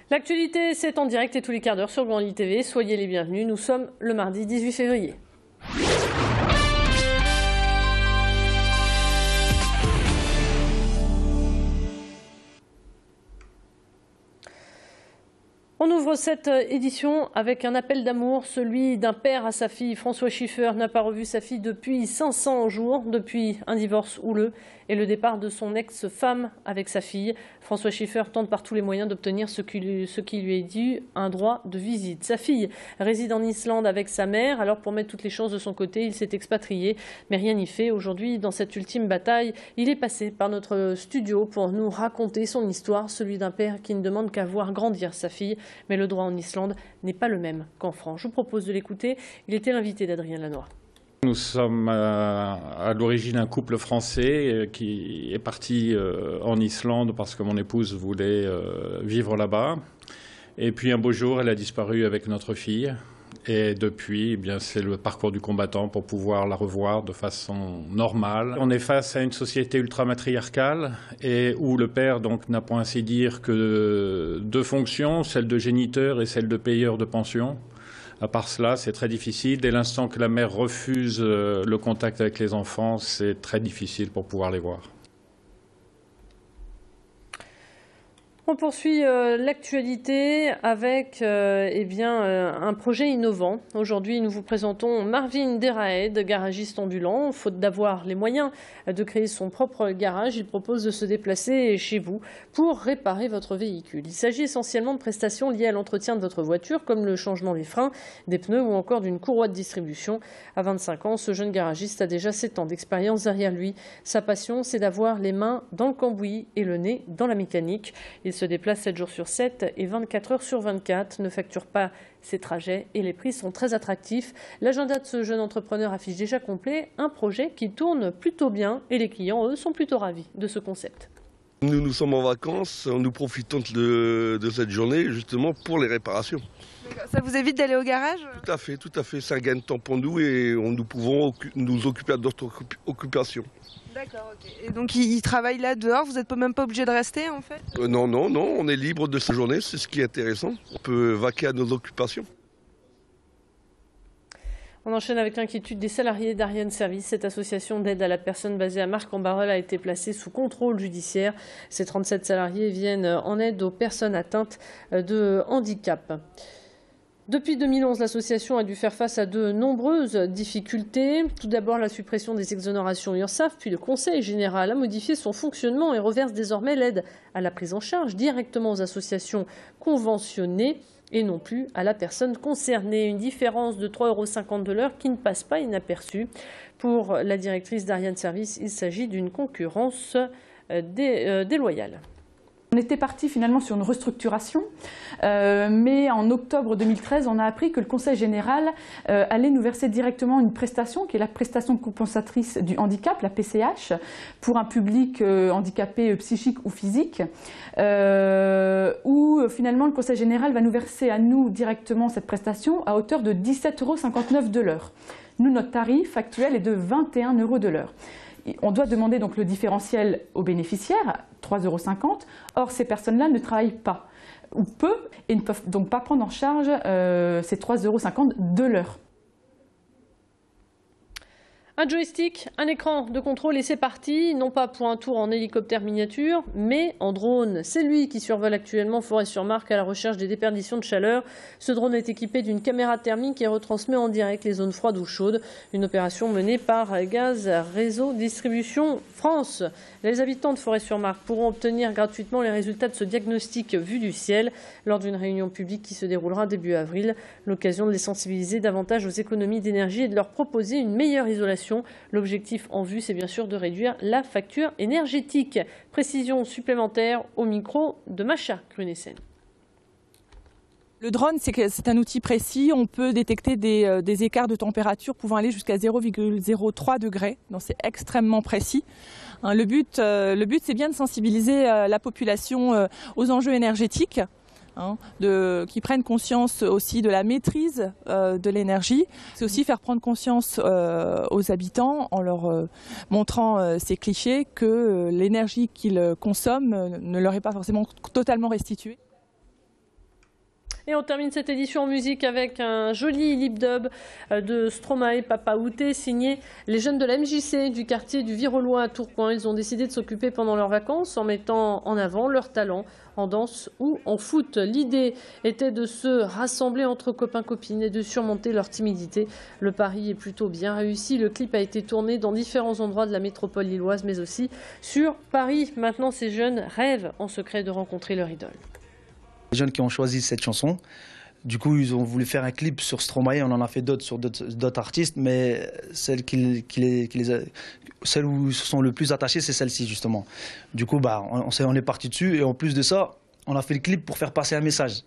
L'actualité, c'est en direct et tous les quarts d'heure sur Grand Lit TV. Soyez les bienvenus. Nous sommes le mardi 18 février. On ouvre cette édition avec un appel d'amour, celui d'un père à sa fille. François Schiffer n'a pas revu sa fille depuis 500 jours, depuis un divorce houleux et le départ de son ex-femme avec sa fille. François Schiffer tente par tous les moyens d'obtenir ce qui lui est dû, un droit de visite. Sa fille réside en Islande avec sa mère, alors pour mettre toutes les chances de son côté, il s'est expatrié, mais rien n'y fait. Aujourd'hui, dans cette ultime bataille, il est passé par notre studio pour nous raconter son histoire, celui d'un père qui ne demande qu'à voir grandir sa fille. Mais le droit en Islande n'est pas le même qu'en France. Je vous propose de l'écouter. Il était l'invité d'Adrien Lanois. Nous sommes à l'origine un couple français qui est parti en Islande parce que mon épouse voulait vivre là-bas. Et puis un beau jour, elle a disparu avec notre fille. Et depuis, eh bien, c'est le parcours du combattant pour pouvoir la revoir de façon normale. On est face à une société ultra-matriarcale et où le père donc n'a pour ainsi dire que deux fonctions, celle de géniteur et celle de payeur de pension. À part cela, c'est très difficile. Dès l'instant que la mère refuse le contact avec les enfants, c'est très difficile pour pouvoir les voir. On poursuit l'actualité avec un projet innovant. Aujourd'hui, nous vous présentons Marvin Deraed, garagiste ambulant. Faute d'avoir les moyens de créer son propre garage, il propose de se déplacer chez vous pour réparer votre véhicule. Il s'agit essentiellement de prestations liées à l'entretien de votre voiture, comme le changement des freins, des pneus ou encore d'une courroie de distribution. À 25 ans, ce jeune garagiste a déjà 7 ans d'expérience derrière lui. Sa passion, c'est d'avoir les mains dans le cambouis et le nez dans la mécanique. Il se déplace 7 jours sur 7 et 24 heures sur 24, ne facture pas ses trajets et les prix sont très attractifs. L'agenda de ce jeune entrepreneur affiche déjà complet un projet qui tourne plutôt bien et les clients, eux, sont plutôt ravis de ce concept. Nous sommes en vacances, nous profitons de cette journée justement pour les réparations. Ça vous évite d'aller au garage ? Tout à fait. C'est un gain de temps pour nous et nous pouvons nous occuper d'autres occupations. D'accord, ok. Et donc il travaille là dehors, vous n'êtes même pas obligé de rester en fait ? Non, on est libre de cette journée, c'est ce qui est intéressant. On peut vaquer à nos occupations. On enchaîne avec l'inquiétude des salariés d'Ariane Service. Cette association d'aide à la personne basée à Marc-en-Barœul a été placée sous contrôle judiciaire. Ces 37 salariés viennent en aide aux personnes atteintes de handicap. Depuis 2011, l'association a dû faire face à de nombreuses difficultés. Tout d'abord, la suppression des exonérations URSSAF, puis le Conseil général a modifié son fonctionnement et reverse désormais l'aide à la prise en charge directement aux associations conventionnées et non plus à la personne concernée. Une différence de 3,50 € de l'heure qui ne passe pas inaperçue. Pour la directrice d'Ariane Service, il s'agit d'une concurrence déloyale. On était parti finalement sur une restructuration, mais en octobre 2013, on a appris que le Conseil général allait nous verser directement une prestation, qui est la prestation compensatrice du handicap, la PCH, pour un public handicapé psychique ou physique, où finalement le Conseil général va nous verser à nous directement cette prestation à hauteur de 17,59 € de l'heure. Nous, notre tarif actuel est de 21 € de l'heure. On doit demander donc le différentiel aux bénéficiaires, 3,50 €. Or, ces personnes-là ne travaillent pas, ou peu, et ne peuvent donc pas prendre en charge ces 3,50 € de l'heure. Un joystick, un écran de contrôle et c'est parti, non pas pour un tour en hélicoptère miniature, mais en drone. C'est lui qui survole actuellement Forêt-sur-Marque à la recherche des déperditions de chaleur. Ce drone est équipé d'une caméra thermique et retransmet en direct les zones froides ou chaudes. Une opération menée par Gaz Réseau Distribution France. Les habitants de Forêt-sur-Marque pourront obtenir gratuitement les résultats de ce diagnostic vu du ciel lors d'une réunion publique qui se déroulera début avril. L'occasion de les sensibiliser davantage aux économies d'énergie et de leur proposer une meilleure isolation. L'objectif en vue, c'est bien sûr de réduire la facture énergétique. Précision supplémentaire au micro de Macha Grunessen. Le drone, c'est un outil précis. On peut détecter des écarts de température pouvant aller jusqu'à 0,03 degrés. Donc c'est extrêmement précis. Le but, c'est bien de sensibiliser la population aux enjeux énergétiques. Qui prennent conscience aussi de la maîtrise de l'énergie. C'est aussi faire prendre conscience aux habitants en leur montrant ces clichés que l'énergie qu'ils consomment ne leur est pas forcément totalement restituée. Et on termine cette édition en musique avec un joli lip dub de Stromae Papa Outé, signé les jeunes de la MJC du quartier du Virolois à Tourcoing. Ils ont décidé de s'occuper pendant leurs vacances en mettant en avant leur talent en danse ou en foot. L'idée était de se rassembler entre copains-copines et de surmonter leur timidité. Le pari est plutôt bien réussi. Le clip a été tourné dans différents endroits de la métropole lilloise, mais aussi sur Paris. Maintenant, ces jeunes rêvent en secret de rencontrer leur idole. Les jeunes qui ont choisi cette chanson, du coup, ils ont voulu faire un clip sur Stromae. On en a fait d'autres sur d'autres artistes, mais celles où ils se sont le plus attachés, c'est celle-ci, justement. Du coup, on est parti dessus. Et en plus de ça, on a fait le clip pour faire passer un message.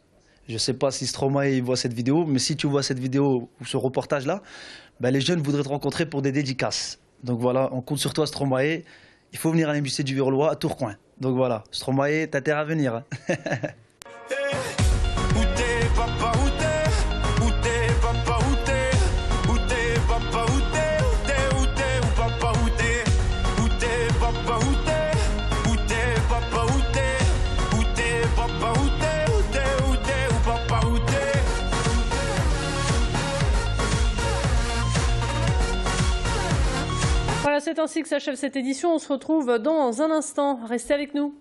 Je ne sais pas si Stromae voit cette vidéo, mais si tu vois cette vidéo ou ce reportage-là, les jeunes voudraient te rencontrer pour des dédicaces. Donc voilà, on compte sur toi, Stromae. Il faut venir à la MJC du Virolois à Tourcoing. Donc voilà, Stromae, t'as intérêt à venir. Voilà, c'est ainsi que s'achève cette édition. On se retrouve dans un instant. Restez avec nous.